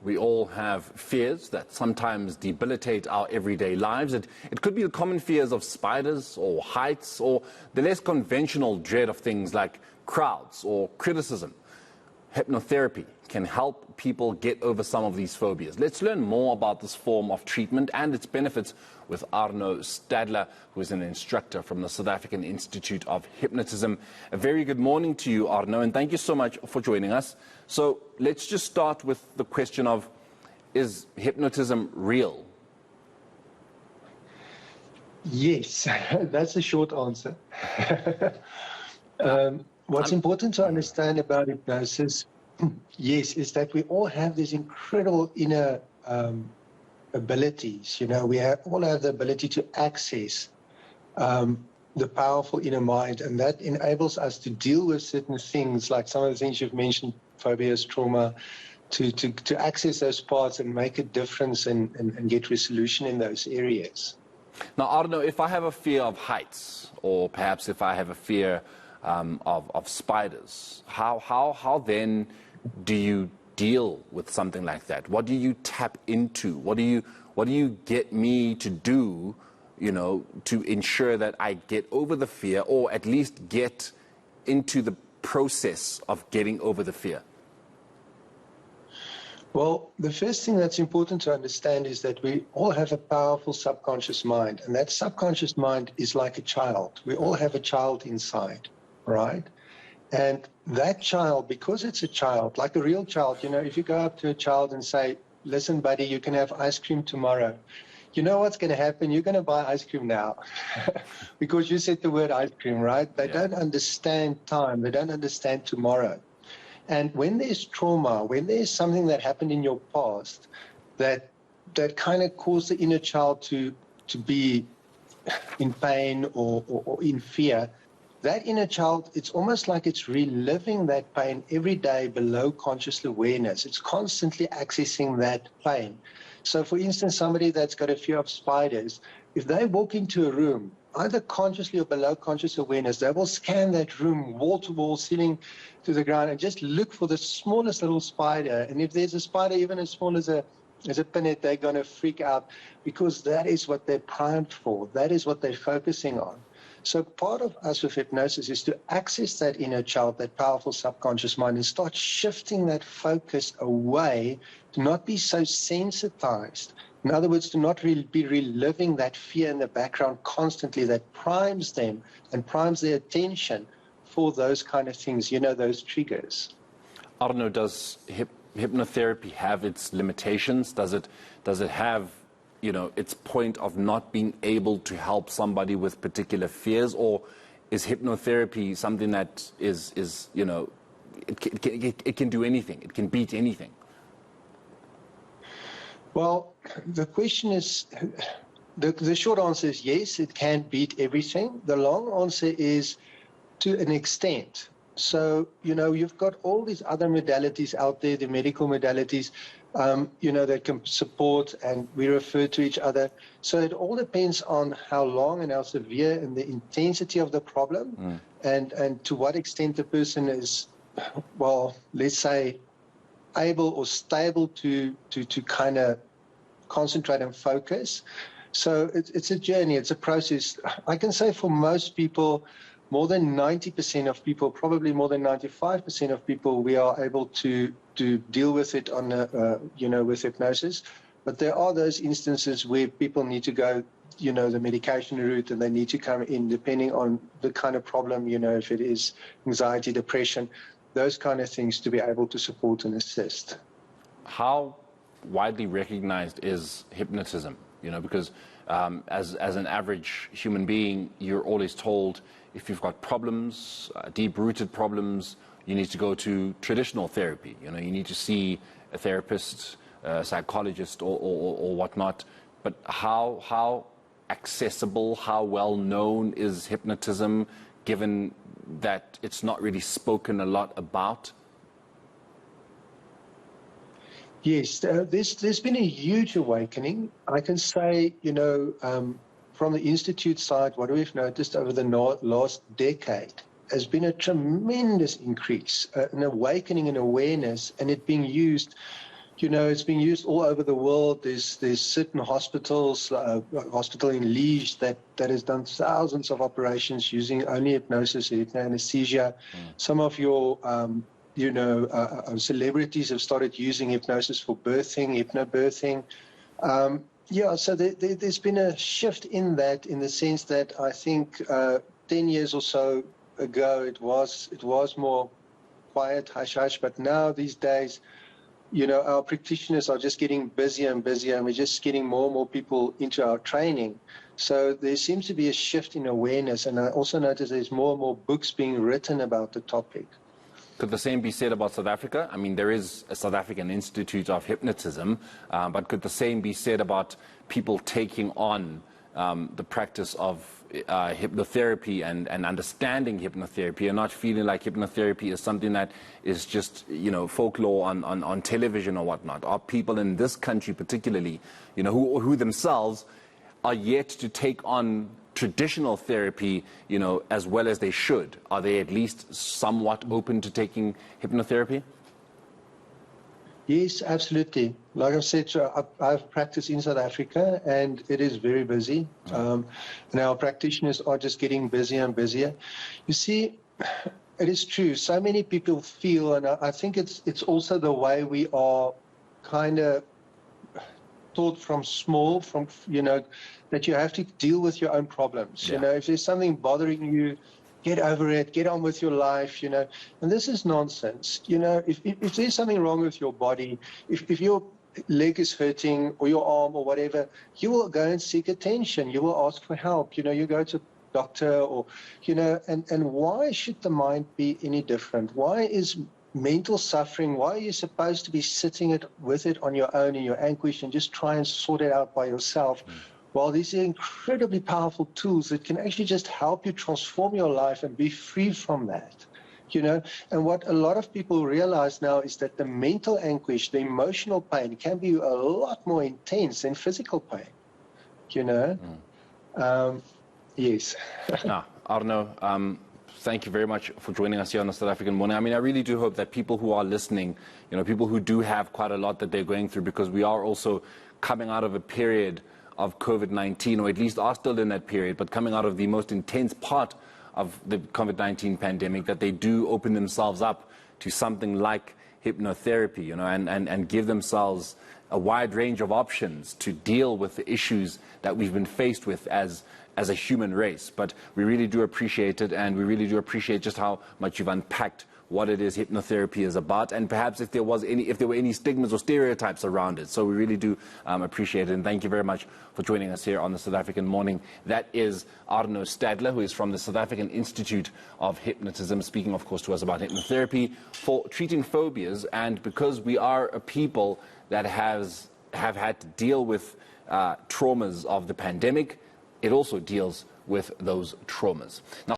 We all have fears that sometimes debilitate our everyday lives. It could be the common fears of spiders or heights, or the less conventional dread of things like crowds or criticism. Hypnotherapy can help people get over some of these phobias. Let's learn more about this form of treatment and its benefits with Arno Stadler, who is an instructor from the South African Institute of Hypnotism. A very good morning to you, Arno, and thank you so much for joining us. So let's just start with the question of, is hypnotism real? Yes, that's the short answer. What's important to understand about hypnosis, yes, is that we all have these incredible inner abilities. You know, all have the ability to access the powerful inner mind, and that enables us to deal with certain things, like some of the things you've mentioned, phobias, trauma, to access those parts and make a difference and get resolution in those areas. Now, Arno, if I have a fear of heights, or perhaps if I have a fear of spiders, how then do you deal with something like that? What do you tap into? What do you get me to do, you know, to ensure that I get over the fear, or at least get into the process of getting over the fear? Well, the first thing that's important to understand is that we all have a powerful subconscious mind, and that subconscious mind is like a child. We all have a child inside, right? And that child, because it's a child, like a real child, you know, if you go up to a child and say, listen, buddy, you can have ice cream tomorrow, you know what's going to happen? You're going to buy ice cream now because you said the word ice cream, right? They don't understand time. They don't understand tomorrow. And when there's trauma, when there's something that happened in your past that kind of caused the inner child to be in pain or in fear, that inner child, it's almost like it's reliving that pain every day below conscious awareness. It's constantly accessing that pain. So, for instance, somebody that's got a fear of spiders, if they walk into a room, either consciously or below conscious awareness, they will scan that room wall to wall, ceiling to the ground, and just look for the smallest little spider. And if there's a spider even as small as a pinhead, they're going to freak out, because that is what they're primed for. That is what they're focusing on. So part of us with hypnosis is to access that inner child, that powerful subconscious mind, and start shifting that focus away, to not be so sensitized. In other words, to not really be reliving that fear in the background constantly, that primes them and primes their attention for those kind of things, you know, those triggers. Arno, does hypnotherapy have its limitations? Does it have, you know, its point of not being able to help somebody with particular fears? Or is hypnotherapy something that is you know, it can do anything, it can beat anything? Well, the question is, the short answer is yes, it can beat everything. The long answer is to an extent. So, you know, you've got all these other modalities out there, the medical modalities, you know, that can support, and we refer to each other. So it all depends on how long and how severe and the intensity of the problem, and to what extent the person is, well, let's say, able or stable to kind of concentrate and focus. So it's a journey, it's a process. I can say for most people, more than 90% of people, probably more than 95% of people, we are able to deal with it on you know, with hypnosis. But there are those instances where people need to go, you know, the medication route, and they need to come in depending on the kind of problem, you know, if it is anxiety, depression, those kind of things, to be able to support and assist. How widely recognized is hypnotism? You know, because as an average human being, you're always told, if you've got problems, deep-rooted problems, you need to go to traditional therapy. You know, you need to see a therapist, a psychologist, or whatnot. But how accessible, how well known is hypnotism, given that it's not really spoken a lot about? Yes, there's been a huge awakening. I can say, you know, from the Institute side, what we've noticed over the last decade has been a tremendous increase, an awakening in awareness, and it being used You know, it's being used all over the world. There's certain hospitals, hospital in Liège that has done thousands of operations using only hypnosis, hypnoanesthesia. Some of your, celebrities have started using hypnosis for birthing, hypnobirthing. Yeah, so there's been a shift in that, in the sense that I think 10 years or so ago it was more quiet, hush-hush, but now these days, you know, our practitioners are just getting busier and busier, and we're just getting more and more people into our training. So there seems to be a shift in awareness, and I also notice there's more and more books being written about the topic. Could the same be said about South Africa? I mean, there is a South African Institute of Hypnotism, but could the same be said about people taking on the practice of hypnotherapy and understanding hypnotherapy and not feeling like hypnotherapy is something that is just, you know, folklore on television or whatnot? Are people in this country particularly, you know, who themselves are yet to take on traditional therapy, you know, as well as they should? Are they at least somewhat open to taking hypnotherapy? Yes, absolutely. Like I've said, I've practiced in South Africa, and it is very busy. And our practitioners are just getting busier and busier. You see, it is true. So many people feel, and I think it's also the way we are kind of taught from small, you know, that you have to deal with your own problems. You know, if there's something bothering you, get over it, get on with your life, you know. And this is nonsense. You know, if there's something wrong with your body, if your leg is hurting or your arm or whatever, you will go and seek attention. You will ask for help. You know, you go to a doctor, or, you know, and why should the mind be any different? Why is mental suffering, why are you supposed to be sitting with it on your own in your anguish and just try and sort it out by yourself? Well, these are incredibly powerful tools that can actually just help you transform your life and be free from that, you know. And what a lot of people realize now is that the mental anguish, the emotional pain, can be a lot more intense than physical pain, you know. Yes. Now, Arno, thank you very much for joining us here on the South African Morning. I mean, I really do hope that people who are listening, you know, people who do have quite a lot that they're going through, because we are also coming out of a period of COVID-19, or at least are still in that period, but coming out of the most intense part of the COVID-19 pandemic, that they do open themselves up to something like hypnotherapy, you know, and give themselves a wide range of options to deal with the issues that we've been faced with as a human race. But we really do appreciate it, and we really do appreciate just how much you've unpacked what it is hypnotherapy is about, and perhaps if there were any stigmas or stereotypes around it. So we really do appreciate it, and thank you very much for joining us here on the South African Morning. That is Arno Stadler, who is from the South African Institute of Hypnotism, speaking, of course, to us about hypnotherapy for treating phobias. And because we are a people that have had to deal with traumas of the pandemic, it also deals with those traumas. Now,